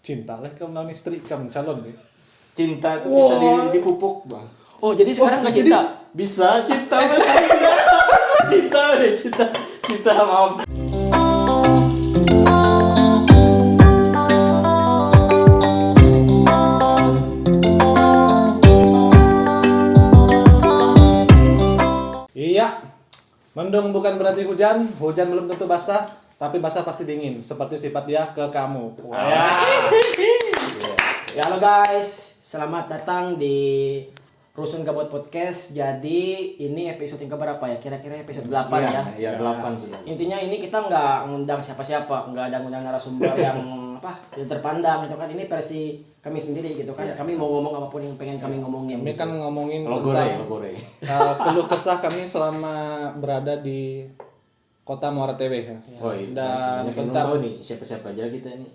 Cinta lah kamu lawan istri kamu calon deh. Cinta itu bisa dipupuk, Bang. Oh, jadi sekarang enggak cinta. Bisa cinta cinta deh, cinta maaf. Iya, mendung bukan berarti hujan, hujan belum tentu basah, tapi basah pasti dingin, seperti sifat dia ke kamu. Wah. Ya halo guys, selamat datang di Rusun Gabut Podcast. Jadi ini episode yang keberapa ya? Kira-kira episode 8 ya. Iya, 8 sudah. Intinya ini kita nggak ngundang siapa-siapa, nggak ada ngundang narasumber yang yang terpandang gitu kan. Ini versi kami sendiri gitu kan. Kami mau ngomong apapun yang pengen kami ngomongin. Kami kan ngomongin Logore. keluh kesah kami selama berada di kota Muara Teweh ya. Oh iya. Dan Banyak yang belum tentang tahu nih siapa-siapa aja kita ini.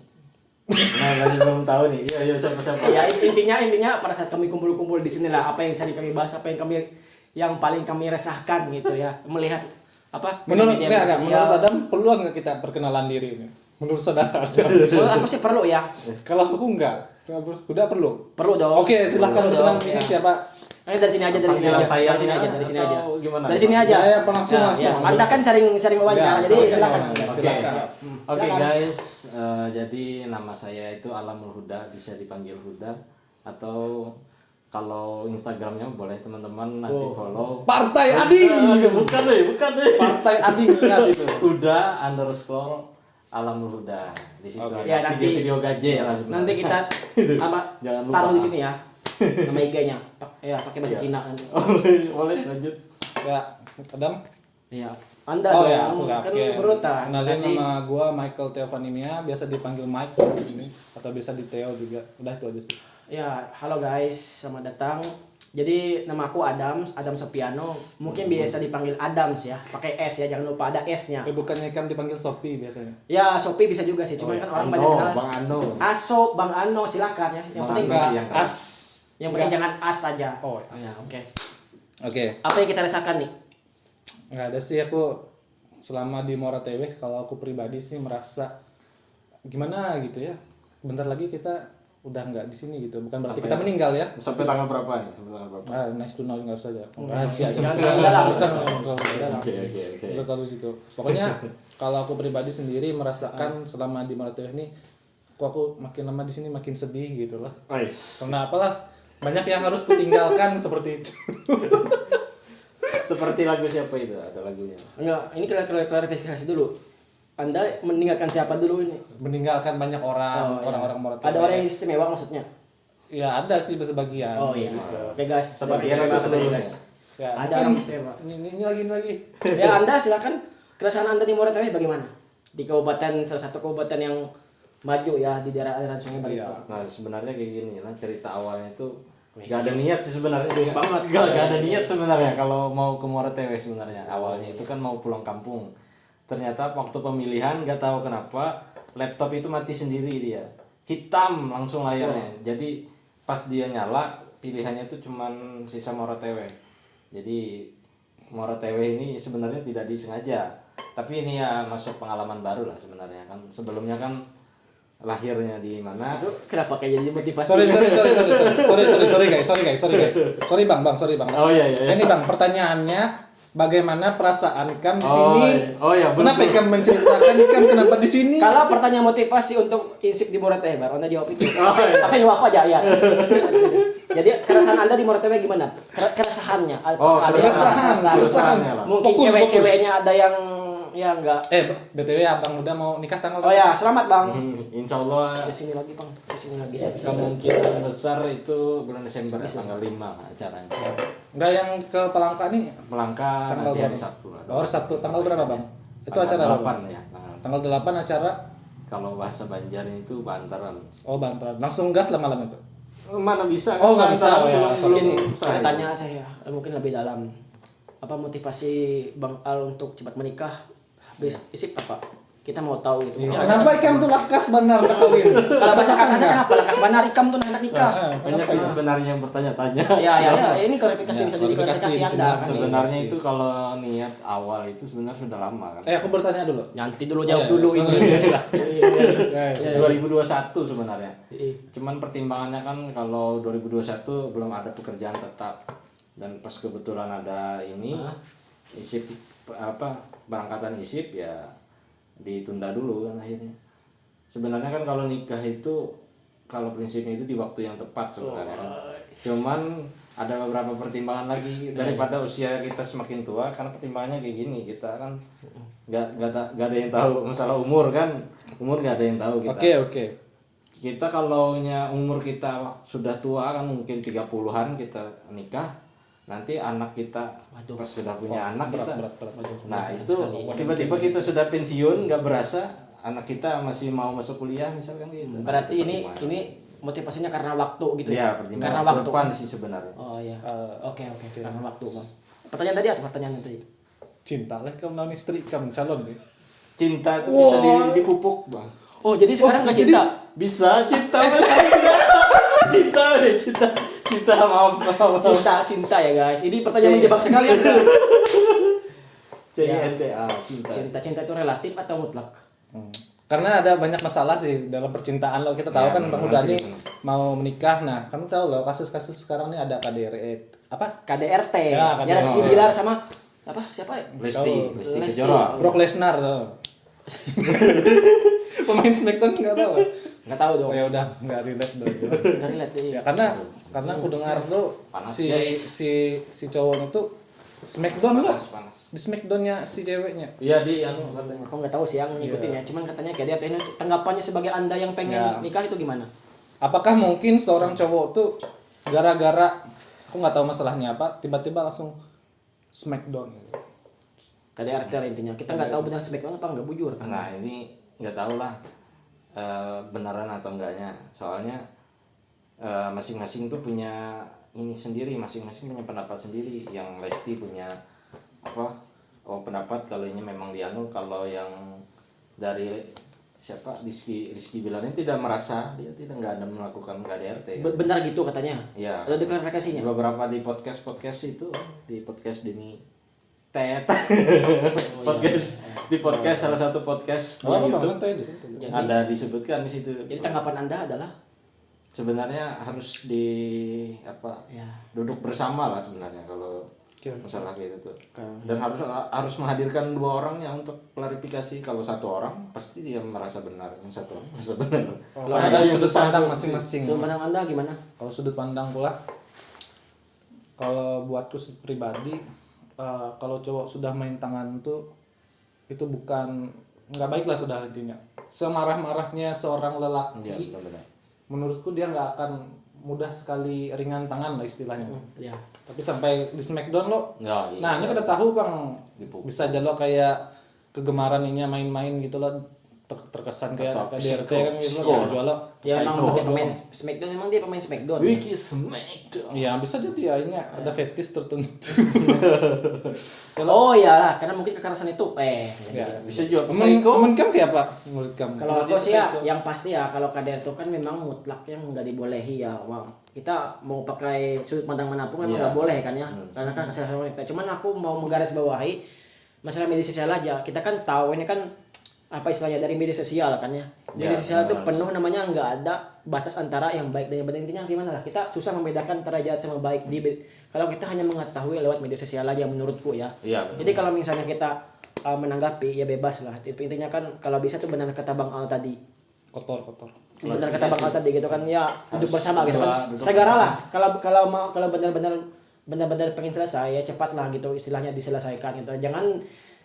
Nah, lagi belum tahu nih. Iya siapa-siapa. Ya intinya pada saat kami kumpul-kumpul di sini lah, apa yang sering kami bahas, apa yang paling kami resahkan gitu ya, melihat apa menurut media menurut Adam perlu nggak kita perkenalan diri ini? Menurut saudara Adam. Menurut aku sih perlu ya. Kalau aku enggak, udah perlu. Perlu dong. Oke, silahkan Perlu perkenalan dong, ini ya. siapa? Dari sini aja. Dari sini aja. Gimana? Dari sini aja. Ya, langsung. Anda kan sering wawancara, Ya, jadi silakan. Oke guys, jadi nama saya itu Alamul Huda, bisa dipanggil Huda, atau kalau Instagramnya boleh teman-teman nanti follow. Partai Adi. Bukan deh. Partai Adi ingat itu. Huda _ Alamul Huda. Di situ ada Ya, nanti- video-video gaje lah sebenarnya. Nanti kita Jangan lupa. taruh di sini ya. Nama IG-nya. Ya, pakai bahasa Cina nanti. boleh lanjut. Ya, Adam. Iya. Anda Oh dong, ya, aku kan oke. berurutan. Kenalin Kasih- nama gua Michael Teovanimia, biasa dipanggil Mike di sini atau bisa di Theo juga. Udah itu aja sih. Ya, halo guys, selamat datang. Jadi nama aku Adams Sopiano. Mungkin biasa dipanggil Adams ya, pakai S ya, jangan lupa ada S-nya. Bukannya kan dipanggil Sophie biasanya. Ya, Sopi bisa juga sih, cuma kan orang banyak kenal. Bang Ano. Aso, Bang Ano, silakan ya. Yang Bang penting Ano. Enggak yang as. yang penting jangan as saja. Oh, Ya, oke. Oke. Apa yang kita rasakan nih? Enggak ada sih, aku selama di Muara Teweh kalau aku pribadi sih merasa gimana gitu ya. Bentar lagi kita udah nggak di sini gitu. Bukan berarti kita meninggal ya. Sampai tanggal berapa nih? Nice to know nggak usah aja. Rahasia aja. Jangan dalam. Oke. Bisa taruh situ. Pokoknya kalau aku pribadi sendiri merasakan selama di Muara Teweh ini, kok aku makin lama di sini makin sedih gitu loh. Karena apalah, banyak yang harus kutinggalkan seperti itu. Seperti lagu siapa itu? Ada lagunya. Enggak, ini kita klarifikasi dulu. Anda meninggalkan siapa dulu ini? Meninggalkan banyak orang, Oh, iya. orang-orang Muara Teweh. Ada orang yang istimewa maksudnya? Ya ada sih sebagian. Oh iya. Oke guys, Sebagian atau seluruhnya? Ya, Ada orang istimewa. ini lagi. Ya Anda silakan, keresahan Anda di Muara Teweh bagaimana? Di kabupaten, salah satu kabupaten yang maju ya di daerah aliran Sungai Barito. Nah sebenarnya kayak gini lah, cerita awalnya itu gak ada niat sih sebenarnya. Serius banget. Gak ada niat sebenarnya kalau mau ke Muara Teweh sebenarnya. Awalnya itu kan mau pulang kampung. Ternyata waktu pemilihan gak tahu kenapa laptop itu mati sendiri dia. Hitam langsung layarnya. Jadi pas dia nyala pilihannya itu cuman sisa Muara Teweh. Jadi Muara Teweh ini sebenarnya tidak disengaja. Tapi ini ya masuk pengalaman baru lah sebenarnya kan. Sebelumnya kan lahirnya di mana? Itu kenapa kayak jadi motivasi? Sorry guys. Sorry bang. Oh iya. Ini bang, pertanyaannya bagaimana perasaan Ikam di sini? Oh iya, Kenapa Ikam menceritakan Ikam kenapa di sini? Kalau pertanyaan motivasi untuk insip di Muara Teweh, baru Anda jawab itu. iya. Tapi jawab apa aja ya. Jadi keresahan Anda di Muara Teweh gimana? Keresahannya. Oh, Ada keresahan. lah. Mungkin Fokus. cewek-ceweknya ada yang ya enggak. BTW abang udah mau nikah tanggal Oh ya, selamat Bang. Insya Allah Ke sini lagi Bang. Ke sini lagi. kemungkinan besar itu bulan Desember tanggal 5 acaranya. Enggak yang ke Palangka nih. Melangkah Tanggal nanti hari berapa? Sabtu lah. Hari Sabtu tanggal berapa bang? Itu Tanggal acara 8 apa? ya. Tanggal 8 acara. Kalau bahasa Banjarnya itu bantaran. Oh bantaran. Langsung gas lah malam itu. Mana bisa? Oh, nggak bisa. Bantaran Oh, ya. belum Saya saya. tanya saya mungkin lebih dalam. Apa motivasi Bang Al untuk cepat menikah? Isip apa? Kita mau tahu gitu. Kenapa ikam tuh lakas benar kawin? Kalau bahasa kasarnya kenapa lakas banar ikam tuh anak nikah? Banyak sih sebenarnya yang bertanya-tanya. Ya, ini klarifikasi bisa jadi klarifikasi Anda. Sebenarnya itu kalau niat awal itu sebenarnya sudah lama kan. Aku bertanya dulu. Nanti dulu jawab dulu ini. 2021 sebenarnya. Cuman pertimbangannya kan kalau 2021 belum ada pekerjaan tetap dan pas kebetulan ada ini isip berangkatan isip ya ditunda dulu kan akhirnya. Sebenarnya kan kalau nikah itu kalau prinsipnya itu di waktu yang tepat sebenarnya kan. Cuman ada beberapa pertimbangan lagi daripada usia kita semakin tua karena pertimbangannya kayak gini, kita kan nggak ada yang tahu masalah umur kan. Umur nggak ada yang tahu kita. Oke. Kita kalau umur kita sudah tua kan mungkin 30-an kita nikah, nanti anak kita pas sudah punya anak kita nah itu tiba-tiba kita sudah pensiun nggak berasa anak kita masih mau masuk kuliah misalkan gitu. Berarti ini motivasinya karena waktu gitu ya? Karena waktu depan sih sebenarnya. Oh iya. Oke. Karena waktu, Bang. Pertanyaan tadi atau pertanyaan tadi? Cinta lah kamu lawan istri kamu calon nih. Cinta itu bisa dipupuk, Bang. Oh, jadi sekarang nggak cinta? Bisa cinta cinta maaf. Cinta ya guys. Ini pertanyaan menjebak sekali ya. Cinta itu relatif atau mutlak? Karena ada banyak masalah sih dalam percintaan lo. Kita tahu kan Bang Udani mau menikah. Nah, kamu tahu loh kasus-kasus sekarang ini ada KDRT. Ya, Ya Rizky Bilar sama siapa? Lesti Kejora. Brock Lesnar tuh. Pemain Smackdown enggak tahu. Enggak tahu dong. Ya udah, enggak relate dong. Enggak relate ya. Karena aku dengar tuh si cowoknya tuh Smackdown loh. Di Smackdownnya si ceweknya. Iya katanya. Aku nggak tahu sih yang ngikutin ya. Cuman katanya kayak dia tanggapannya sebagai Anda yang pengen nikah itu gimana? Apakah mungkin seorang cowok tuh gara-gara aku nggak tahu masalahnya apa, tiba-tiba langsung Smackdown? KDRT intinya. Kita nggak tahu benar Smackdown apa nggak bujur kan? Nah ini nggak tahu lah benaran atau enggaknya. Soalnya masing-masing tuh punya ini sendiri, masing-masing punya pendapat sendiri. Yang Lesti punya pendapat kalau ini memang dianu, kalau yang dari Rizky Bilar ini tidak merasa, dia nggak ada melakukan KDRT kan? Benar gitu katanya. Ya, ada klarifikasinya beberapa di podcast itu, di podcast Dini Tet di podcast salah satu podcast di YouTube ada disebutkan di situ. Jadi tanggapan Anda adalah sebenarnya harus duduk bersama lah sebenarnya kalau masalah kayak itu tuh. Dan harus menghadirkan dua orang yang untuk klarifikasi. Kalau satu orang pasti dia merasa benar, yang satu orang merasa benar. Kalau ada sudut pandang masing-masing. Sudut pandang Anda gimana? Kalau sudut pandang pula, kalau buatku pribadi, kalau cowok sudah main tangan tuh itu bukan nggak baik lah sudah intinya. Semarah-marahnya seorang lelaki, menurutku dia nggak akan mudah sekali ringan tangan lah istilahnya. Ya. Tapi sampai di Smackdown lo. Ya, iya. Nah, ini udah tahu Bang. Bisa aja lo kayak kegemaran ininya main-main gitu lo terkesan kayak KDRT kan gitu lo jual lo. Ya emang dia pemain Smackdown, emang dia pemain Smackdown. Wiki Smackdown. Iya, bisa jadi ya ini ada fetish tertentu. Oh iyalah, karena mungkin kekerasan itu ya, bisa juga temen kamu kayak apa menurut kamu? Kalau aku sih ya yang pasti ya kalau KDRT itu kan memang mutlak yang nggak dibolehi ya. Wah, kita mau pakai sudut pandang manapun memang nggak boleh kan ya. Karena kan kesalahan wanita. Cuman aku mau menggarisbawahi masalah media sosial aja. Kita kan tahu ini kan apa istilahnya dari media sosial kan ya. Media sosial itu penuh namanya nggak ada batas antara yang baik dan yang benar. Intinya gimana lah, kita susah membedakan antara jahat sama baik kalau kita hanya mengetahui lewat media sosial aja menurutku ya. Jadi kalau misalnya kita menanggapi ya bebas lah. Intinya kan kalau bisa tuh benar kata Bang Al tadi. Kotor. Benar kata Bang Al tadi gitu kan ya, hidup bersama gitu kan. Segera lah. Kalau benar-benar pengen selesai ya cepatlah gitu istilahnya diselesaikan gitu.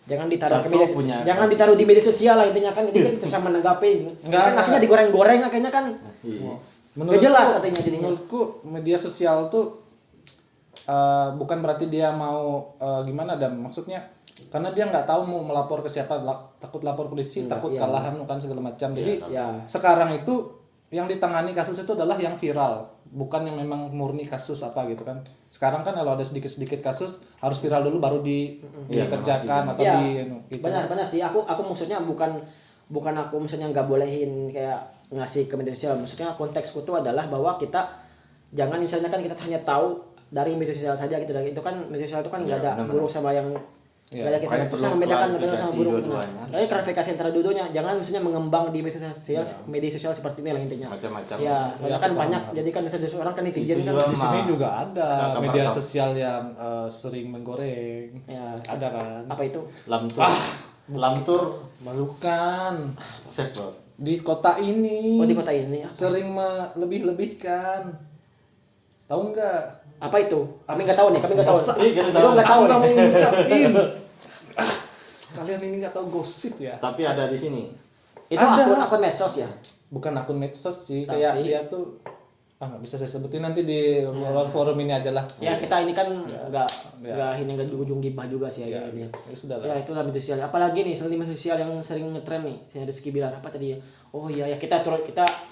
Jangan ditaruh di media sosial lah intinya kan, ini kan susah menanggapi. Kan akhirnya digoreng-goreng akhirnya kan. Gak jelas artinya jadinya. Menurutku media sosial tuh bukan berarti dia mau gimana, dan maksudnya karena dia nggak tahu mau melapor ke siapa, takut lapor polisi, takut kalahan kan segala macam. Jadi sekarang itu yang ditangani kasus itu adalah yang viral, bukan yang memang murni kasus apa gitu kan. Sekarang kan kalau ada sedikit kasus harus viral dulu baru dikerjakan atau gitu. Benar sih. Aku maksudnya bukan bukan aku misalnya nggak bolehin kayak ngasih ke media sosial, maksudnya konteksku tuh adalah bahwa kita jangan misalnya kan kita hanya tahu dari media sosial saja gitu, dan itu kan media sosial itu kan nggak ada buruk sama yang nggak ada, kita susah membedakan benar sama buruk. Jadi klarifikasi antara dua-duanya, jangan misalnya mengembang di media sosial seperti ini lah intinya. Macam-macam. Ya, soalnya kan banyak, jadi kan orang kan netizen kan. Di sini juga ada media sosial yang sering menggoreng. Ya, Ada kan? apa itu? Lamtur. Bukan. Sektor. Di kota ini. Oh, di kota ini. Sering lebih-lebihkan. Tahu nggak? Apa itu? Kami nggak tahu nih, kami nggak tahu. Aku nggak tahu. Aku nggak mau nih. ngucapin. Kalian ini nggak tahu gosip ya? Tapi ada di sini. Itu Ada. akun medsos ya. Bukan akun medsos sih, Tapi- kayak dia tuh nggak bisa saya sebutin, nanti di forum ini aja lah. Ya kita ini kan nggak ini nggak di ujung gibah juga sih ya, ini. Ya sudah lah. Ya itulah media sosial. Apalagi nih selain media sosial yang sering ngetren nih, saya Rizky bilang apa tadi ya? Oh iya ya, kita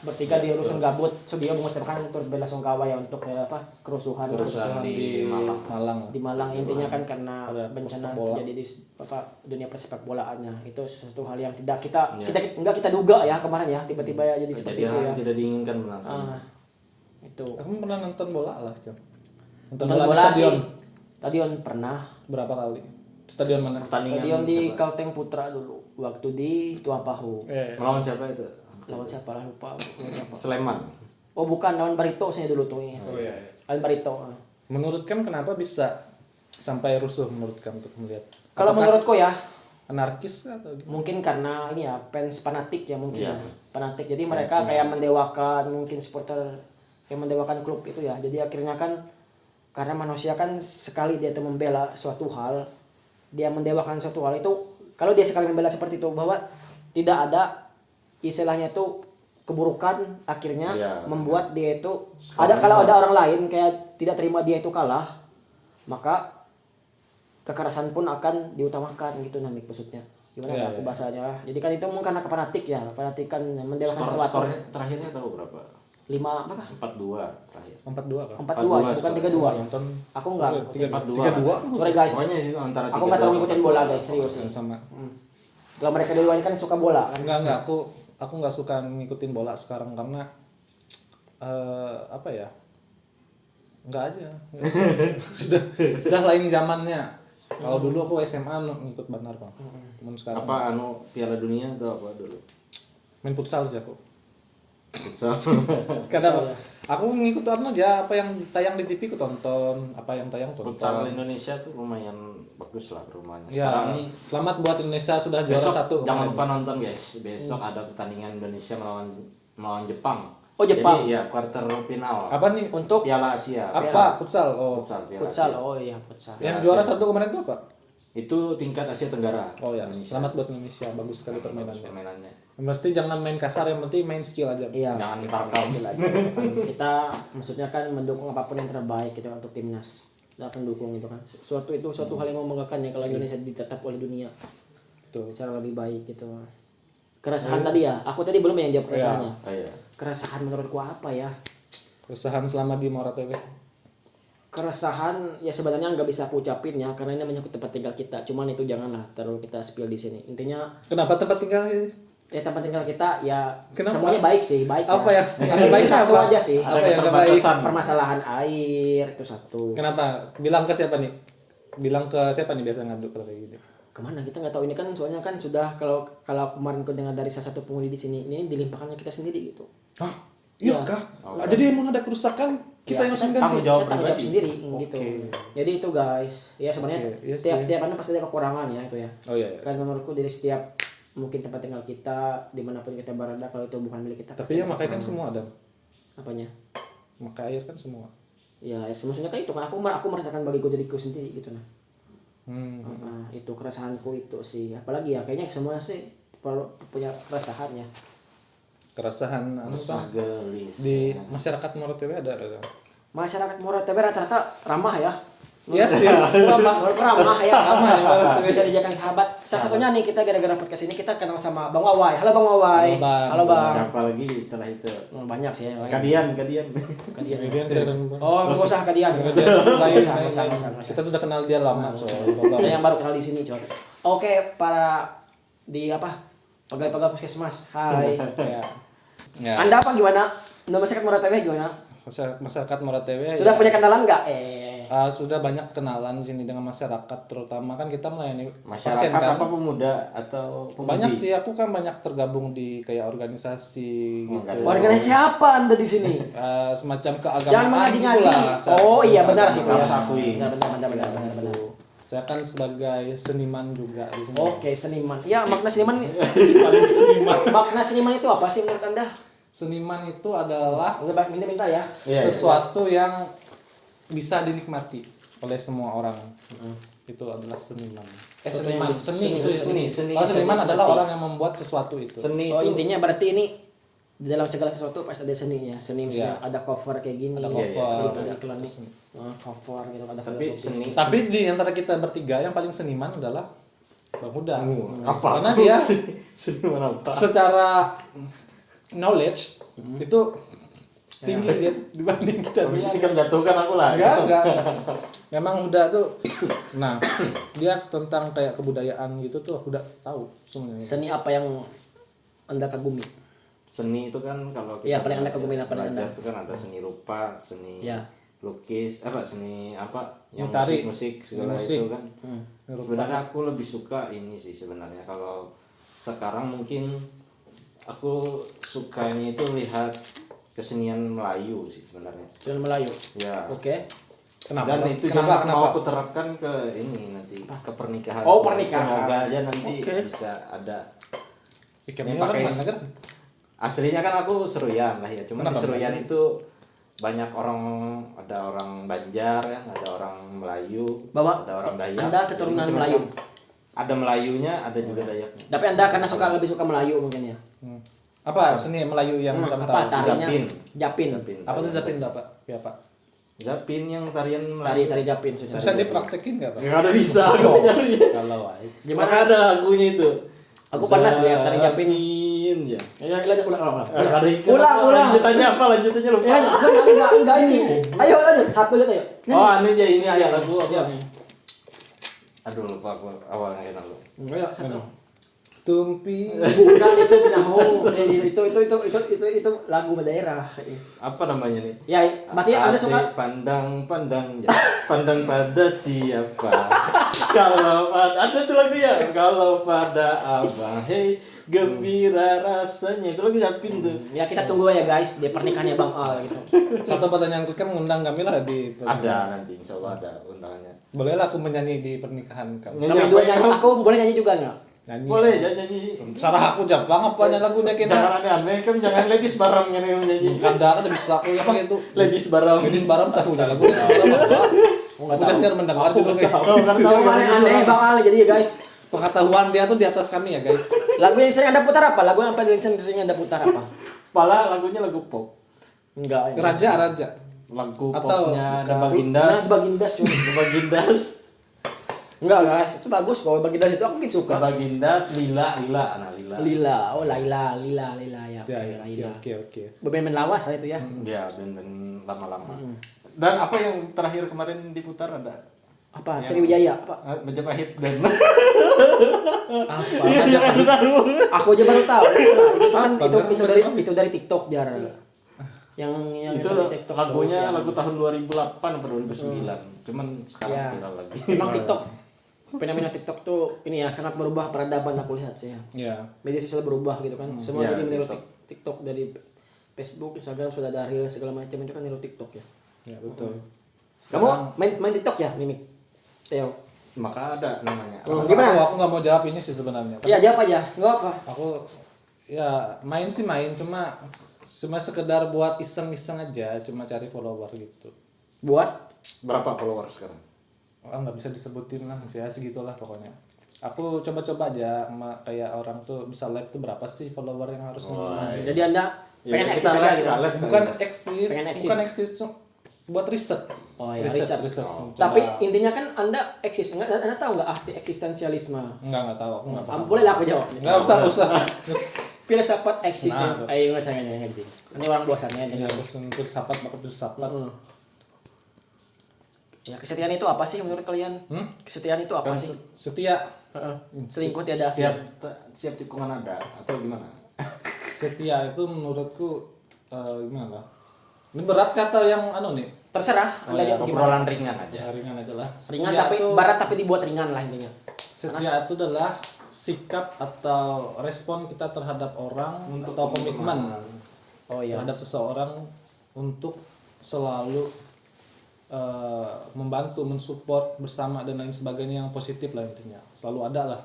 bertiga di rusun gabut, Sudio mengucapkan turut belasungkawa ya untuk kerusuhan di Malang. di Malang, intinya kan karena Ada bencana sepak bola. terjadi di dunia persepak bolaannya. Itu sesuatu hal yang tidak kita duga ya kemarin ya, tiba-tiba ya jadi seperti itu Kejadian ya. yang tidak diinginkan menang. Itu Aku pernah nonton bola lah, Cok. Nonton nonton bola di bola stadion. sih. Stadion pernah. Berapa kali? Stadion mana? Pertandingan Stadion di siapa? Kalteng Putra dulu, waktu di Tuapahu. Melawan siapa itu? Lawan siapa lah, lupa. Lawan siapa? Sleman. Oh bukan, lawan Barito saya dulu tuh. Oh iya. Lawan Barito. Menurut kamu kenapa bisa sampai rusuh menurut kamu untuk melihat? Kalau menurutku ya, Anarkis atau gimana? mungkin karena ini ya fans fanatik ya mungkin Iya. ya. Fanatik. Jadi mereka kayak mendewakan mungkin supporter yang mendewakan klub itu ya. Jadi akhirnya kan karena manusia kan sekali dia itu membela suatu hal, dia mendewakan suatu hal itu, kalau dia sekali membela seperti itu bahwa tidak ada istilahnya itu keburukan, akhirnya membuat dia itu kalau ada orang lain kayak tidak terima dia itu kalah, maka kekerasan pun akan diutamakan gitu namik maksudnya. Gimana ya, aku bahasanya. Jadi kan itu mungkin karena fanatik ya, fanatikan mendewakan sesuatu. Skornya terakhirnya tahu berapa? 5 berapa? 4-2 terakhir. 4-2 kan? 4-2 bukan 3-2 ya. Nonton Aku enggak. 3-2. Sorry guys. Pokoknya itu antara Aku enggak terlalu ngikutin bola guys, serius. sama. Kalau mereka di luar ini kan suka bola kan. Enggak, aku nggak suka ngikutin bola sekarang karena apa ya? Enggak aja. sudah lain zamannya. Kalau dulu aku SMA ngikut Bandar, Bang. Cuman sekarang apa Piala Dunia atau apa dulu? main futsal sih aku. Futsal. Karena aku ngikut aja apa yang tayang di TV aku tonton, apa yang tayang tonton. Futsal Indonesia tuh lumayan bagus lah rumahnya. Ya, Sekarang nih selamat buat Indonesia sudah juara besok 1 jangan kemarin. lupa nonton guys. Besok ada pertandingan Indonesia melawan Jepang. Oh, Jepang. Jadi ya quarter final. Apa nih? Untuk Piala Asia. Apa? Futsal. Oh. Piala futsal. Asia. Oh iya, futsal. Yang juara 1 kemarin itu apa? Itu tingkat Asia Tenggara. Oh ya, selamat buat Indonesia, bagus sekali permainannya. Permainannya. Mesti jangan main kasar, yang penting main skill aja. Iya. Jangan tarkam. Kita maksudnya kan mendukung apapun yang terbaik gitu untuk timnas. Kita akan dukung itu kan. Suatu hal yang membanggakan ya kalau Indonesia ditetap oleh dunia. Betul. Secara lebih baik gitu. Keresahan tadi ya. Aku tadi belum yang jawab keresahannya. Oh iya. Keresahan menurutku apa ya? Keresahan selama di Muara TV. Keresahan ya sebenarnya nggak bisa aku ucapin ya karena ini menyangkut tempat tinggal kita. Cuman itu janganlah terlalu kita spill di sini. Intinya Kenapa tempat tinggal? ya tempat tinggal kita ya Kenapa? semuanya baik sih, baik. Apa ya? Tapi baik satu Apa? aja sih. Apa yang nggak baik? Permasalahan air itu satu. Kenapa? Bilang ke siapa nih? Bilang ke siapa nih biasa ngadu kalau kayak gitu? Kemana kita nggak tahu, ini kan soalnya kan sudah kalau kemarin aku dengar dari salah satu penghuni di sini ini dilimpahkannya kita sendiri gitu. Hah? Iya kah? Jadi emang ada kerusakan kita yang harus tanggung ganti. jawab Kita tanggung jawab pribadi. sendiri gitu. Jadi itu guys, ya sebenarnya Iya sih. tiap anu pasti ada kekurangan ya itu ya. Oh iya. Kan menurutku dari setiap mungkin tempat tinggal kita dimanapun kita berada, kalau itu bukan milik kita. Tapi yang makai kan semua ada. Apanya? Makai air kan semua. Ya maksudnya kan itu kan aku merasakan bagiku diriku sendiri gitu nah. Itu keresahanku itu sih. Apalagi ya kayaknya semua sih perlu punya keresahan ya. Keresahan Resah gelis. di masyarakat Muara TV ada. Masyarakat Muara TV rata-rata ramah ya. Iya sih. Ramah ya. Ramah ya, Muara TV. Bisa dijadikan sahabat. Salah satunya nih kita gara-gara podcast ini kita kenal sama Bang Wawai. Halo Bang Wawai. Halo, Bang. Halo Bang. Siapa lagi setelah itu? Banyak sih yang lain. Kadian. Kadian. Kemudian kita Oh, nggak usah Kadian. lain. Nggak usah. Kita sudah kenal dia lama, coy. Kita yang baru kenal di sini coy. Oke, para di apa? Pegawai-pegawai puskesmas. Hai. Ya. Ya. Anda apa gimana? Anda masyarakat Muara Teweh gimana? Masyarakat Muara Teweh Sudah ya, punya kenalan nggak? sudah banyak kenalan di sini dengan masyarakat, terutama kan kita melayani Masyarakat pasien kan. apa pemuda atau pemudi? Banyak sih, aku kan banyak tergabung di kayak organisasi gitu. Organisasi apa Anda di sini? Semacam Jangan keagamaan mengadi-ngadi. gitulah. Oh iya benar sih. Harus Ya. akui. Benar. Saya kan sebagai seniman juga di sini. Oke, seniman. Ya, makna seniman. Paling seniman. Makna seniman itu apa sih menurut Anda? Seniman itu adalah Enggak minta ya. sesuatu yang bisa dinikmati oleh semua orang. Itu adalah seniman. Seniman, Seni. Kalau seniman adalah orang yang membuat sesuatu itu. Seni Oh, itu intinya berarti ini di dalam segala sesuatu pasti ada seninya. Seni misalnya ada cover kayak gini, Ada cover, ada iklan nih. Cover gitu ada tapi filosofis. seni. Tapi di antara kita bertiga yang paling seniman adalah Bang Huda. Apa? Karena dia Seniman apa? secara knowledge itu tinggi dia dibanding kita. Habis itu kan jatuhkan aku lah. Enggak. Memang Huda tuh, nah dia tentang kayak kebudayaan gitu tuh Huda tahu semuanya. Seni apa yang Anda kagumi? Seni itu kan kalau Iya, paling Anda kagumin apa belajar Anda? itu kan ada seni rupa, seni Ya. lukis, seni apa? Yang Tari. musik segala Musik. itu kan. Sebenarnya aku lebih suka ini sih sebenarnya. Kalau sekarang mungkin aku sukanya itu lihat kesenian Melayu sih sebenarnya. Seni Melayu. Ya. Oke. Kenapa? Dan itu Kenapa? juga mau aku terapkan ke ini nanti ke pernikahan. Oh, pernikahan. Semoga aja nanti Oke. bisa ada. Ikemnya pakai- kan mana kan? Aslinya kan aku Seruyan lah ya. Cuma di Kenapa? Seruyan itu banyak orang, ada orang Banjar ya, ada orang Melayu, Bahwa ada orang Dayak. Anda keturunan Jadi Melayu. Ada Melayunya, ada juga Dayaknya. Tapi Anda karena lebih suka Melayu mungkin ya. Apa seni Melayu yang kamu tahu? Apa tarinya? Zapin. Japin. Apa tuh Zapin tuh, Pak? Ya, Pak. Zapin yang tarian Melayu. Tari Japin sudah. Bisa dipraktekin enggak, Pak? Nggak ada bisa. Kalau Gimana ada lagunya itu? Aku panas lihat tari Japin. Ya. Ya, ulang. Ulang. Lanjutannya apa? Lanjutannya lupa. Ya, enggak ini. Ayo lanjut. Satu aja ayo. Oh, ini aja ini ayat lagu apa? Ya. Aduh lupa aku awalnya enak lu. Ayo, satu. Tumpi. Bukan itu penahung. Itu lagu daerah. Apa namanya nih? Ya, berarti Anda suka pandang pada siapa? Kalau ada tuh lagu ya. Kalau pada abang, hey gembira rasanya. Itu lagu Zapin tuh. ya kita tunggu ya guys di pernikahannya Bang Al gitu. Satu pertanyaanku kan mengundang kami lah di Ada nanti insya Allah ada undangannya. Bolehlah aku menyanyi di pernikahan kamu. Nyanyi Kami apa dua ya? nyanyi, aku boleh nyanyi juga enggak? Nyanyi. Boleh jangan nyanyi. Sarah aku Jepang apa nyanyi lagunya kita? Jangan aneh-aneh kan jangan ladies bareng yang menyanyi. Ada kan bisa aku yang pakai itu. Ladies bareng. Ladies baram tak udah lagu ladies baram apa? Aku udah nyar mendengar juga guys. Kau kan tahu Yang aneh Bang Al jadi ya guys. Pengetahuan dia tuh di atas kami ya guys. Lagu yang sering Anda putar apa? Lagu yang paling sering Anda putar apa? Pala lagunya lagu pop. Enggak. Raja. Lagu Atau popnya ada Nah, Bagindas. Bagindas cuma. Ada Bagindas. Enggak guys, itu bagus kok Bagindas itu aku suka. Bagindas, Lila. Lila, oh Laila ya. Ya, Laila. oke. Band lawas lah itu ya. Ya, band-band lama-lama. Dan apa yang terakhir kemarin diputar ada? Apa? Sriwijaya apa? Majapahit dan Apa? Aku aja baru tahu. Itu dari TikTok jar. Yang itu dari TikTok lagunya doang. lagu tahun 2008 atau 2009. Cuman sekarang Ya. viral lagi. Memang TikTok fenomena TikTok tuh ini ya sangat merubah peradaban aku lihat sih ya. Ya. Media sosial berubah gitu kan. Semua Ya, jadi meniru TikTok. TikTok dari Facebook, Instagram sudah ada reel segala macam itu kan niru TikTok ya. Ya betul. Kamu main TikTok ya, Mimik? Teo. Maka ada namanya. Gimana? Aku nggak mau jawab ini sih sebenarnya. Iya, jawab aja. Enggak apa. Aku ya main cuma sekedar buat iseng-iseng aja, cuma cari follower gitu. Buat Berapa follower sekarang? Nggak bisa disebutin lah, ya segitulah pokoknya. Aku coba-coba aja kayak orang tuh bisa live tuh berapa sih follower yang harus minimal. jadi Anda pengen eksis kita aja live, gitu. live kan Bukan kita. eksis, Pengen eksis. bukan eksis tuh buat riset. Oh ya, riset. riset. Coba. Tapi intinya kan Anda eksis. Anda tahu nggak arti eksistensialisme? Enggak tahu, aku enggak paham. Boleh lah aku jawab. Enggak usah. Filsafat eksisten. Nah, Ayo nggak saya ngerti. Ini orang bosannya Ya, jangan. terus untuk sahabat bakal filsafat. Ya, kesetiaan itu apa sih menurut kalian? Kesetiaan itu apa sih? Setia. Selingkuh tiada. Setiap tikungan ada atau gimana? Setia itu menurutku gimana? Ini berat kata yang nih. Terserah Anda ya, gimana. obrolan ringan aja. Ya, ringan aja lah. Ringan Setia tapi itu- barat tapi dibuat ringan lah intinya. Setia itu adalah sikap atau respon kita terhadap orang atau komitmen Oh iya. terhadap seseorang untuk selalu membantu, mensupport bersama dan lain sebagainya yang positif lah intinya. Selalu ada lah.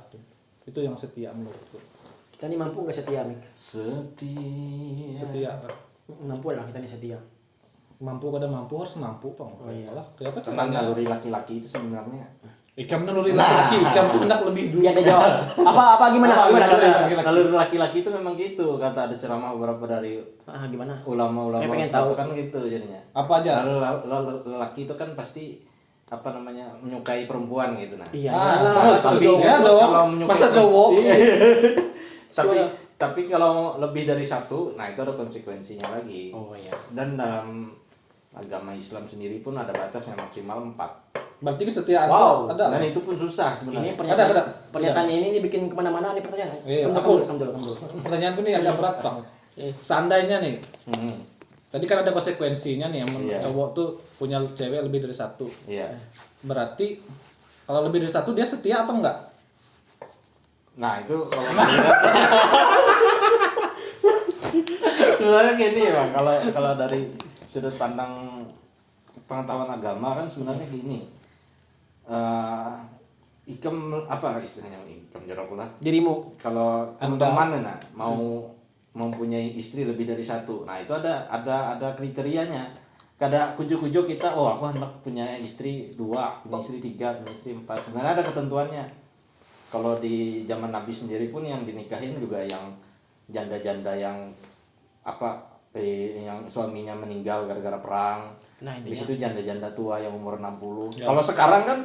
Itu yang setia menurutku. Kita nih mampu nggak setia, Mik? Setia. Mampu lah kita nih setia. Mampu kadang mampu harus mampu Bang. Oh iya. Kenapa Karena naluri laki-laki itu sebenarnya Ikam naluri laki-laki, Ikam hendak lebih dulu. Biar dia jawab. Apa gimana? naluri laki-laki itu memang gitu, kata ada ceramah beberapa dari Gimana? ulama-ulama Saya pengen Ustadz tahu. kan gitu jadinya. Apa aja? Laki itu kan pasti menyukai perempuan gitu nah. Iya. Tapi ya kalau dong. menyukai Masa cowok? tapi kalau lebih dari satu, nah itu ada konsekuensinya lagi. Oh iya. Dan dalam agama Islam sendiri pun ada batasnya maksimal 4. Berarti kesetiaan Wow. itu ada. Dan itu pun susah sebenarnya. Ini pernyataan, Ada. pernyataan ini bikin kemana-mana nih pertanyaan. Iya, Kamu aku- dulu. Pertanyaanku nih agak berat Bang. Seandainya nih, Hmm. tadi kan ada konsekuensinya nih, yang Iya. cowok tuh punya cewek lebih dari satu. Iya. Berarti kalau lebih dari satu dia setia atau enggak? Nah itu kalau sebenarnya gini Bang, kalau dari sudut pandang pengetahuan agama kan sebenarnya gini. Ikam apa istilahnya ikam jarakullah. Dirimu. Kalau teman-teman nah, mau mempunyai istri lebih dari satu, nah itu ada kriterianya. Kadang kujuk-kujuk kita, aku hendak punya istri 2, punya istri 3, punya istri 4. Sebenarnya ada ketentuannya. Kalau di zaman Nabi sendiri pun yang dinikahin juga yang janda-janda yang yang suaminya meninggal gara-gara perang. Nah, Di situ janda-janda tua yang umur 60. Kalau sekarang kan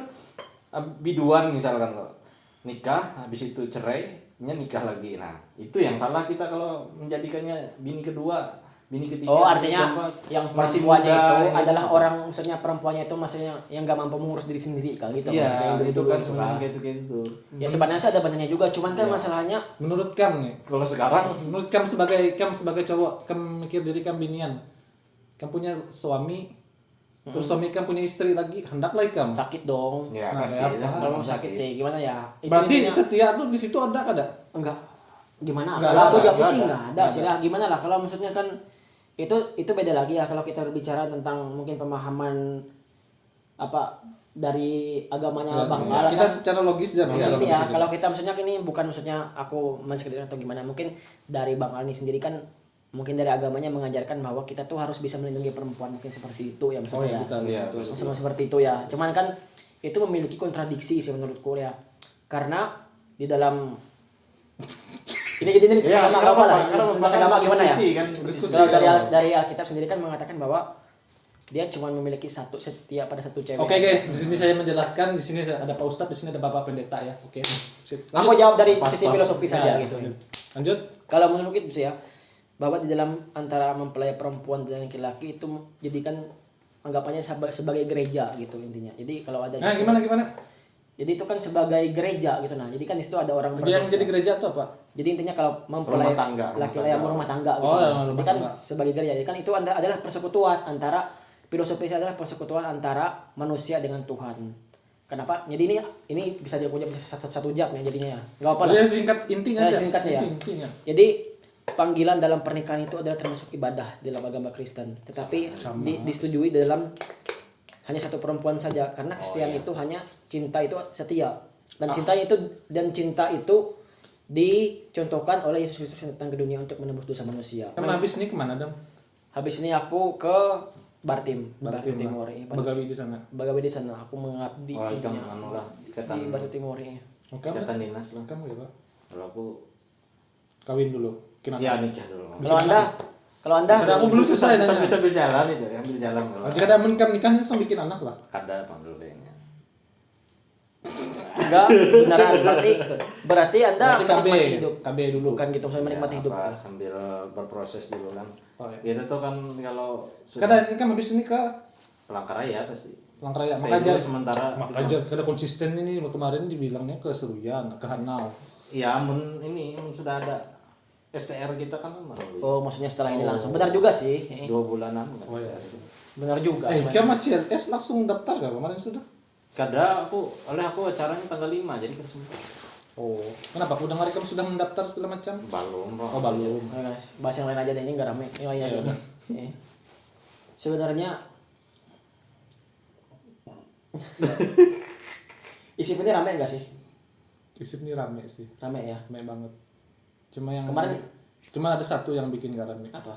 biduan misalkan loh. Nikah habis itu cerainya nikah lagi. Nah, itu yang salah kita kalau menjadikannya bini kedua, bini ketiga. Oh, bini artinya keempat. yang Masih perempuannya muda, itu gitu. adalah orang, maksudnya perempuannya itu maksudnya yang gak mampu mengurus diri sendiri kan gitu. Iya, Kayak itu dulu, kan gitu sebenarnya kan. kayak gitu. Ya sebenarnya sih ada benarnya juga, cuman kan masalahnya Menurut Kam nih, Kalau sekarang menurut Kam sebagai cowok, Kam mikir diri Kam binian. Kam punya suami, terus suami Kam punya istri lagi, hendaklah Kam. sakit dong. ya Nah, pasti kayak lah, Kalau mau sakit sih gimana ya? Itu Berarti intinya- setia tuh di situ ada kada? enggak gimana? Enggak Kalau ada, aku jawab enggak sih ada. enggak ada sih lah. Gimana lah kalau maksudnya kan itu beda lagi ya kalau kita berbicara tentang mungkin pemahaman dari agamanya Bang Al Kita kan. secara logis aja. Maksudnya ini ya, kalau kita maksudnya ini bukan maksudnya aku mensekedar atau gimana, mungkin dari Bang Al ini sendiri kan mungkin dari agamanya mengajarkan bahwa kita tuh harus bisa melindungi perempuan, mungkin seperti itu ya Oh maksudnya. ya, kita Iya, harus itu. Sama seperti itu ya. Cuman kan itu memiliki kontradiksi sih menurutku ya. Karena di dalam ini Ya, sama karena agama lah. karena Mas agama gimana ya? diskusi kan, Kalau dari Alkitab sendiri kan mengatakan bahwa dia cuma memiliki setia pada satu cewek. Oke guys, di sini saya menjelaskan, di sini ada Pak Ustadz, di sini ada Bapak Pendeta ya. Oke. Sip. Aku jawab dari Pas, sisi Pak. filosofis saja Ya, gitu. Lanjut. Kalau menurut itu sih ya, bahwa di dalam antara mempelai perempuan dan laki-laki itu jadikan anggapannya sebagai gereja gitu intinya. Jadi kalau ada Nah, gimana? Jadi itu kan sebagai gereja gitu. Nah, jadi kan di situ ada orang Yang jadi gereja itu apa? Jadi intinya kalau mempelai Rumah tangga, laki-laki yang rumah tangga gitu. Oh, Jadi rumah kan tangga. sebagai gereja. Jadi kan itu adalah persekutuan antara filosofisnya adalah persekutuan antara manusia dengan Tuhan. Kenapa? Jadi ini bisa dia punya satu jam ya jadinya ya. Enggak apa-apa lah. Jadi singkat intinya Nah, aja. singkatnya ya. Intinya. Jadi panggilan dalam pernikahan itu adalah termasuk ibadah dalam agama Kristen. Tetapi disetujui dalam hanya satu perempuan saja karena kesetiaan itu hanya cinta itu setia. Dan cinta itu dicontohkan oleh Yesus Kristus yang datang ke dunia untuk menebus dosa manusia. Karena habis ini kemana dong? Habis ini aku ke Bartim Timur. Bagawi di sana. Bagawi di sana aku mengabdi Oh, ikam intinya anu lah, di ikatan Batu Timur ini. Oke. ikatan dinas lah. Kamu ya, Pak? Kalau aku Kawin dulu. Kenapa? ya nikah dulu. Kalau Anda Aku belum selesai nanya. Bisa berjalan itu, yang berjalan kalau Jika ada menikah kan langsung bikin anak lah. ada Bang dulu kayaknya. enggak beneran berarti Anda Berarti KB, menikmati hidup. KB dulu. Bukan gitu, saya menikmati Ya, hidup. apa, sambil berproses dulu kan. Oh, ya. Itu tuh kan kalau Karena ini kan habis ini ke Palangkaraya pasti. Palangkaraya. Stay Maka dulu aja sementara. kada konsisten ini kemarin dibilangnya ke Seruyan, ke Hanau. Ya, ini sudah ada STR kita kan melalui Oh, maksudnya setelah ini langsung. Benar juga sih. 2 bulanan. Oh, iya. Benar juga. Kamu CLS langsung daftar gak kemarin sudah? Aku acaranya tanggal 5 jadi kita sempat. Oh, kenapa? Aku dengar kamu sudah mendaftar segala macam. Belum. Oh, belum. Nah, guys, bahas yang lain aja deh, ini nggak rame. Iya. Sebenarnya isi ini rame nggak sih? Isip ini rame sih, Rame ya. rame banget. Cuma ada satu yang bikin gak rame. Apa?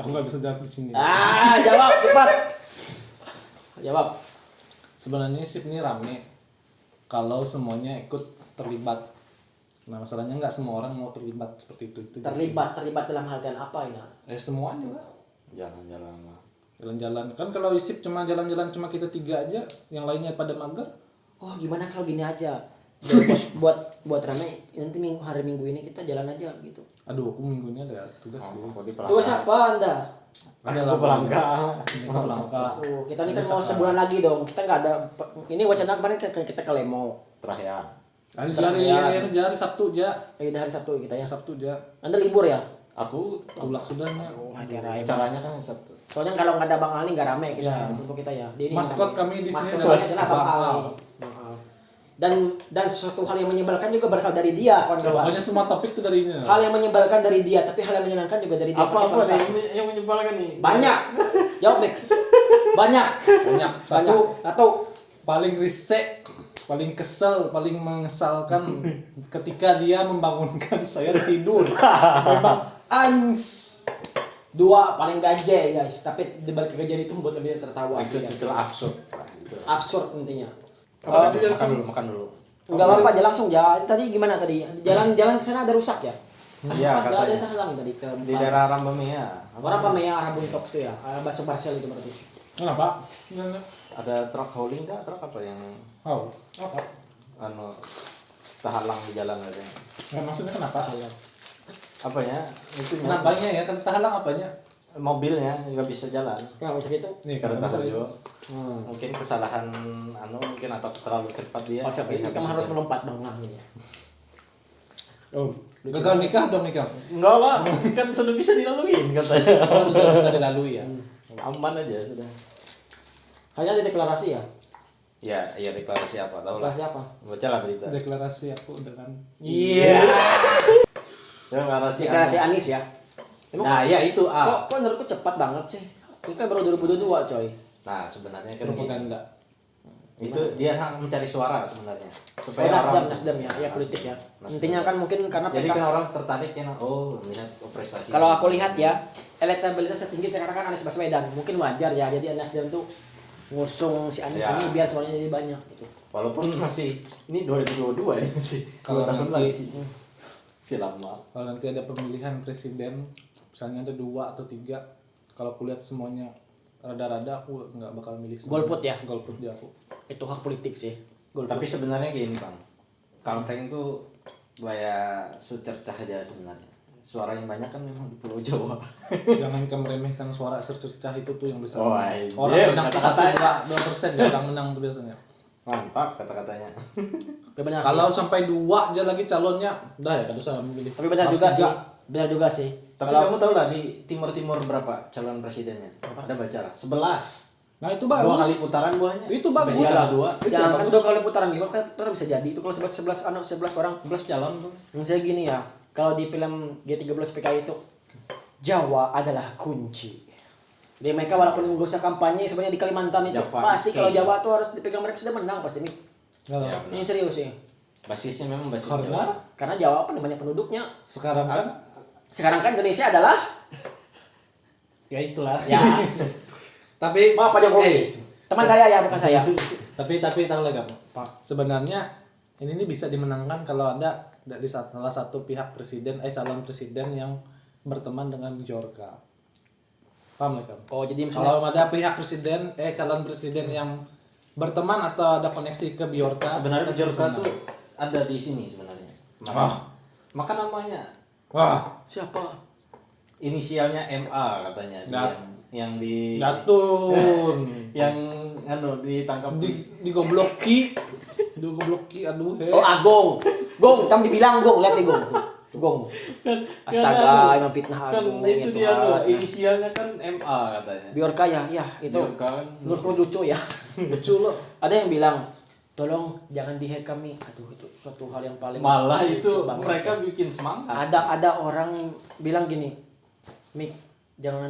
Aku nggak bisa jawab di sini. Jawab cepat. Jawab. Sebenarnya isip ini rame kalau semuanya ikut terlibat. Nah, masalahnya nggak semua orang mau terlibat seperti itu. Terlibat dalam hal dan apa ini? Semuanya lah. Jalan-jalan lah. Jalan-jalan. Kan kalau isip cuma jalan-jalan cuma kita 3 aja, yang lainnya pada mager. Oh, gimana kalau gini aja? Jadi buat rame nanti hari Minggu ini kita jalan aja gitu. Aduh, aku minggu ini ada tugas sih. Tugas apa Anda? Aku pelangga. Pelangka. Kita ini kan mau sebulan lagi dong. Kita nggak ada. Ini wacana kemarin kita ke Lemo. Terakhir. Hari Sabtu aja. Udah hari Sabtu kita ya. Sabtu aja. Anda libur ya? Aku Tulak sudahnya. caranya kan Sabtu. Soalnya kalau nggak ada Bang Ali nggak rame kita Ya. untuk kita ya. Dia ini Maskot kami di sini adalah adalah Bang Bang Ali. Dan sesuatu hal yang menyebalkan juga berasal dari dia, kawan-kawan. Pokoknya semua topik itu dari ini. Hal yang menyebalkan dari dia, tapi hal yang menyenangkan juga dari dia. Apa yang menyebalkan nih? Banyak. Jawab, Bek. Banyak. Satu. Paling risek, paling kesel, paling mengesalkan ketika dia membangunkan saya tidur. Memang ans. 2 paling gaje, guys. Tapi di balik kegajian itu membuat kalian tertawa. Itu absurd. Absurd intinya. Makan dulu. Enggak apa-apa aja langsung ya. Tadi gimana tadi? Jalan ke sana ada rusak ya? Iya, Ada katanya. terhalang tadi ke Di daerah Rambamea. Orang Pamea arah Buntok itu ya. Bakso Barcel itu berarti. Kenapa? Ada truk hauling enggak? Truk apa yang Oh, apa? terhalang di jalan katanya. Maksudnya kenapa? Apanya? Itu Kenapanya ya? Kan terhalang apanya? mobilnya nggak bisa jalan. Kenapa bisa gitu? Nih, Karena kenapa tahu bisa mungkin kesalahan mungkin atau terlalu cepat dia. Konsep ini kamu harus melompat Bang Nah ini ya. Oh, gagal nikah dong nikah. Enggak lah, kan sudah bisa dilaluin katanya. Oh, sudah bisa dilalui ya. Aman aja sudah. Hanya di deklarasi ya? Ya deklarasi apa? Tahu lah. Deklarasi apa? Bacalah berita. Deklarasi aku dengan Deklarasi Anies ya. Nah, ya itu Kok menurutku cepat banget sih? Ini kan baru 2022 coy. Nah, sebenarnya kan propaganda. itu dia mencari suara sebenarnya. Supaya Nasdem ya, ya politik ya. Intinya kan mungkin karena jadi kan orang tertarik ya, melihat prestasi. Kalau aku lihat ya, elektabilitas tertinggi sekarang kan Anies Baswedan. Mungkin wajar ya, jadi Nasdem tuh ngusung si Anies Ya. ini biar suaranya jadi banyak gitu. Walaupun masih ini 2022 ini masih Kalau 2 tahun nanti- lagi. Si lama. Kalau nanti ada pemilihan presiden, misalnya ada 2 atau 3, kalau aku lihat semuanya rada-rada, aku nggak bakal milih semua. Golput ya? Golput dia aku. Itu hak politik sih. Tapi sebenarnya gini Bang, Kalteng tuh kayak secercah aja sebenarnya. Suara yang banyak kan memang di Pulau Jawa. Jangan kamu remehkan suara secercah itu tuh yang bisa. Oh, Orang iya, menang kata-katanya. 2% jarang menang tuh biasanya. Mantap kata-katanya. Benar Kalau sih. sampai 2 aja lagi calonnya, udah ya kan usah memilih. Tapi benar Harus juga 3. sih. Benar juga sih. Tapi kamu tahu lah di Timur berapa calon presidennya? Ada baca lah. 11. Nah itu 2 bagus. kali putaran buahnya. Itu bagus. Spesial 2. Jangan kan 2 kali putaran lima kan orang bisa jadi. Itu kalau 11 orang 11 calon tuh. Misalnya gini ya, kalau di film G13 PKI itu Jawa adalah kunci. Di mereka walaupun nggak usah kampanye sebenarnya di Kalimantan itu Java pasti is kalau king. Jawa tuh harus dipegang mereka sudah menang pasti nih. Ya, Ini serius sih. basisnya memang basis Karena Jawa. Karena Jawa kan banyak penduduknya. sekarang kan Sekarang kan Indonesia adalah ya itulah. ya Tapi Pak Jokowi. Teman saya ya, bukan saya. tapi tahu lagi Pak. Sebenarnya ini bisa dimenangkan kalau ada dari salah satu pihak presiden calon presiden yang berteman dengan Bjorka. Paham nggak kamu? Oh, jadi misalnya Kalau ada pihak presiden calon presiden yang berteman atau ada koneksi ke Bjorka, Sebenarnya itu Bjorka bisa tuh ada di sini sebenarnya. Maka namanya menang. Wah, siapa? inisialnya MA katanya dia Nggak. yang yang di Jatun. yang ditangkap Digobloki. Digobloki aduh he. Oh, Agong. Gong, kamu dibilang Gong, lihat nih Gong. Gong. Astaga, emang fitnah kan Agung. itu ya dia Tuhan. inisialnya kan MA katanya. Biorka ya itu. Biorka kan. Menurutku lucu ya. Lucu loh. Ada yang bilang, tolong jangan di-hack kami. Aduh, itu suatu hal yang paling Malah itu lucu banget mereka ya. bikin semangat. Ada orang bilang gini, Mik, jangan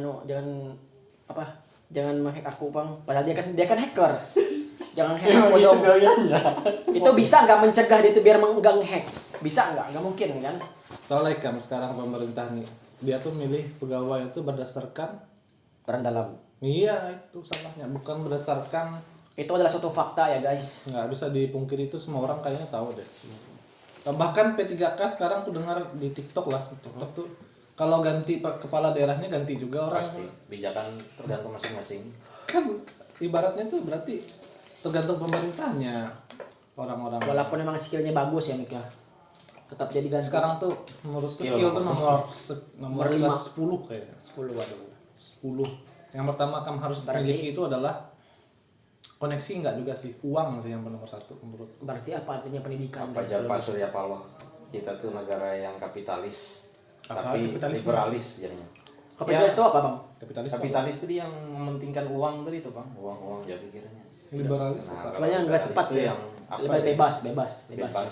menghack aku bang. Padahal dia kan hackers. Jangan hack aku Itu dong. gayanya. Itu bisa nggak mencegah dia itu biar nggak ngehack? Bisa nggak? Nggak mungkin kan? Soalnya kan sekarang pemerintah nih, dia tuh milih pegawai itu berdasarkan Orang dalam. iya itu salahnya, bukan berdasarkan Itu adalah suatu fakta ya guys. nggak bisa dipungkiri itu semua orang kayaknya tahu deh. Bahkan P3K sekarang tuh dengar di TikTok lah, TikTok tuh kalau ganti kepala daerahnya ganti juga orang. Pasti bijakan tergantung masing-masing. Kan ibaratnya tuh berarti tergantung pemerintahnya orang-orang. Walaupun memang skillnya bagus ya Mika, tetap jadi ganti. Sekarang tuh menurut skill tuh nomor 5. 10 kayaknya. 10 waduh. 10. Yang pertama kamu harus miliki itu adalah koneksi, enggak juga sih, uang sih yang nomor 1 menurut. Berarti apa artinya pendidikan? Apa aja Pak Surya Paloh. Kita tuh negara yang kapitalis. Apa Tapi kapitalisme? liberalis jadinya. Kapitalis itu apa bang? Kapitalis. Kapitalis itu dia yang mementingkan uang tadi tuh bang, uang jadi pikirannya. Liberalis. Nah, Sebenarnya nggak cepat itu sih. yang apa Lebih ya? bebas.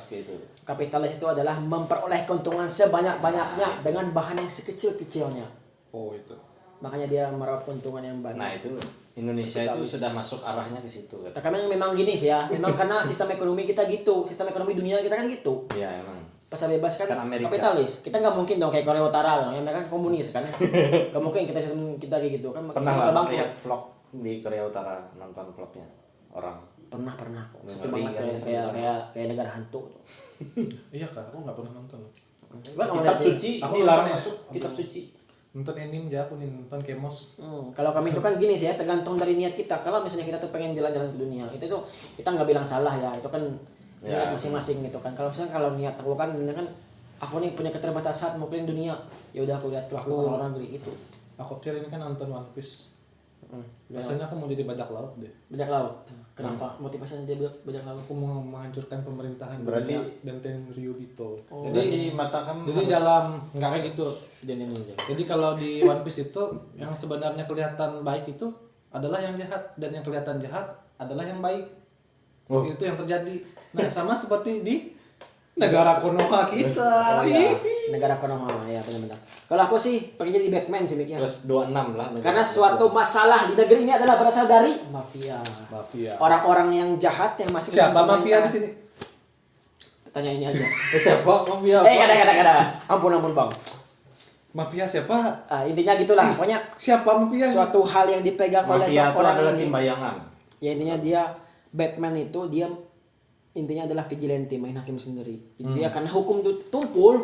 gitu. Kapitalis itu adalah memperoleh keuntungan sebanyak-banyaknya dengan bahan yang sekecil-kecilnya. Oh itu. Makanya dia meraup keuntungan yang banyak. Nah itu Indonesia itu sudah masuk arahnya ke situ. Kami memang gini sih ya, memang karena sistem ekonomi kita gitu, sistem ekonomi dunia kita kan gitu. Iya emang. Pasar bebas kan Amerika. kapitalis. Kita nggak mungkin dong kayak Korea Utara dong, yang mereka kan komunis kan. Gak mungkin kita kayak gitu kan. Pernah kita lah bangkrut. lihat vlog di Korea Utara, nonton vlognya orang. Pernah. Sepi Ngeri banget kan, kayak negara hantu. Iya kak, aku nggak pernah nonton. Kitab suci aku dilarang nonton masuk kitab suci. Nonton anime aja aku nih, nonton Kemos. Kalau kami itu kan gini sih ya, tergantung dari niat kita. Kalau misalnya kita tuh pengen jalan-jalan ke dunia, itu tuh kita nggak bilang salah ya, itu kan niat masing-masing gitu kan. Kalau misalnya kalau niat aku kan aku nih punya keterbatasan mau keliling dunia, ya udah aku lihat aku orang negeri itu. Aku kira ini kan nonton One Piece. Biasanya aku mau jadi bajak laut deh. Bajak laut. Kenapa? Motivasinya jadi bajak laut? Aku mau menghancurkan pemerintahan Berarti- dunia dan Tenryubito. Jadi mata kamu Jadi harus- dalam nggak kayak gitu. Jadi ninja. Jadi kalau di One Piece itu yang sebenarnya kelihatan baik itu adalah yang jahat, dan yang kelihatan jahat adalah yang baik. Itu yang terjadi. Nah sama seperti di negara Konoha kita. Oh iya, negara Konoha ya benar-benar. Kalau aku sih pengen jadi Batman sih mikirnya. plus 26 lah. Karena suatu masalah di negeri ini adalah berasal dari mafia. Mafia. Orang-orang yang jahat yang masuk Siapa dalam mafia di pemerintahan. sini? Tanya ini aja. Siapa mafia? Kada. Ampun bang. Mafia siapa? Intinya gitulah. Pokoknya Siapa mafia? suatu hal yang dipegang oleh Mafia itu seorang adalah ini. tim bayangan. Ya intinya dia Batman itu dia intinya adalah vigilante, main hakim sendiri. Jadi dia karena hukum itu ditumpul,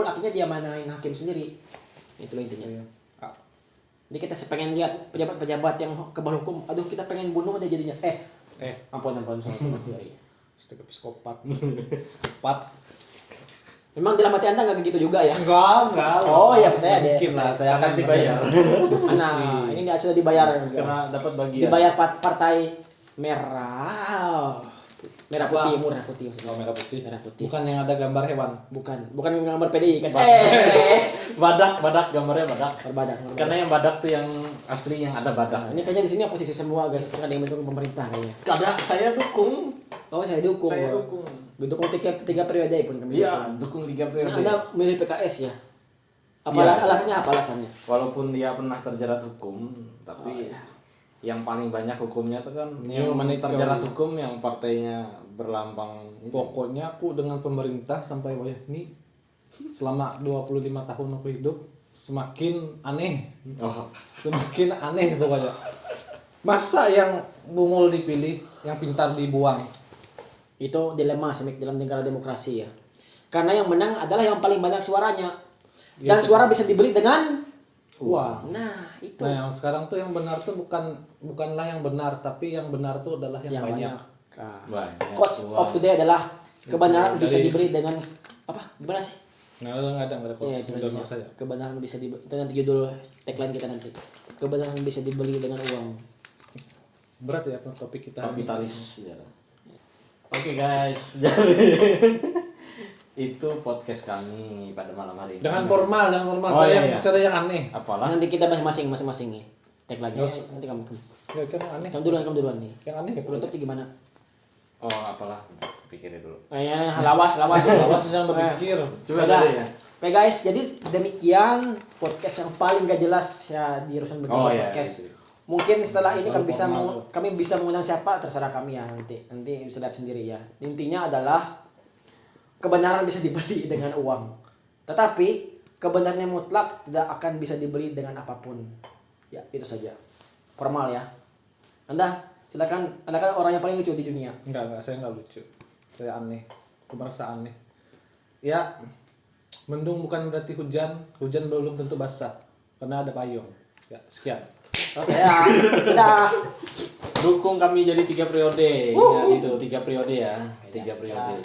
akhirnya dia main hakim sendiri. Itulah intinya. Jadi kita pengen lihat pejabat-pejabat yang ke bawah hukum, aduh kita pengen bunuh dia jadinya. Ampun soal mafia. Psikopat. Memang dalam hati Anda nggak begitu juga ya? Enggak. Oh ya percaya deh. Mungkin lah, saya Karena akan dibayar. Nah, ini dia sudah dibayar. Karena dapat bagian. Dibayar partai merah. Merah putih maksudnya. Oh, merah putih. Merah putih. Bukan yang ada gambar hewan. Bukan gambar PDI kan. Badak gambarnya badak. Berbadak. Karena yang badak tuh yang asli yang ada badak. Ini kayaknya di sini oposisi semua guys. Nggak ada yang mendukung pemerintah kayaknya. Kada saya dukung. Oh saya dukung. Saya dukung. Dukung tiga periode pun kami. Iya, dukung 3 periode. Anda milih PKS ya? Apa Iya. alasannya? Apa alasannya? Walaupun dia pernah terjerat hukum, tapi yang paling banyak hukumnya itu kan yang terjerat hukum yang partainya berlambang itu. Pokoknya aku dengan pemerintah sampai ini selama 25 tahun aku hidup semakin aneh. Semakin aneh pokoknya. Masa yang bungul dipilih, yang pintar dibuang? Itu dilema semik dalam negara demokrasi ya. Karena yang menang adalah yang paling banyak suaranya. Dan suara bisa dibeli dengan uang. Nah, itu. Nah, yang sekarang tuh yang benar tuh bukanlah yang benar, tapi yang benar tuh adalah yang banyak. Banyak. Quotes of today adalah kebenaran bisa dibeli dengan apa? Gimana sih? Nah, enggak ada Iya, quotes itu dari nantinya. saya. Kebenaran bisa dibeli. Itu nanti judul tagline kita nanti. kebenaran bisa dibeli dengan uang. Berat ya topik kita. Kapitalis sejarah. Oke guys, jadi itu podcast kami pada malam hari ini. Jangan formal, Oh, cara, iya. cara yang aneh. Apalah? Nanti kita bahas masing-masing nih. Cek lagi. Nanti kamu. Ya kan aneh. Kamu duluan nih. Yang aneh ya Penutupnya gimana? Oh, apalah? Pikirin dulu. Lawas. Awas jangan berpikir. Coba Udah. dulu ya. Oke guys, jadi demikian podcast yang paling gak jelas ya di Rusun Begitu iya, Podcast. gitu. Mungkin setelah ini kami bisa mengundang siapa terserah kami ya nanti bisa lihat sendiri ya. Intinya adalah kebenaran bisa dibeli dengan uang. Tetapi kebenaran yang mutlak tidak akan bisa dibeli dengan apapun. Ya, itu saja. Formal ya. Anda silakan, Anda kan orang yang paling lucu di dunia. Enggak, saya enggak lucu. Saya aneh. Aku merasa aneh. Ya, mendung bukan berarti hujan. Hujan belum tentu basah karena ada payung. Ya, sekian. Oke ya. Dadah. Dukung kami jadi 3 periode. Ingat itu 3 periode ya. 3 periode.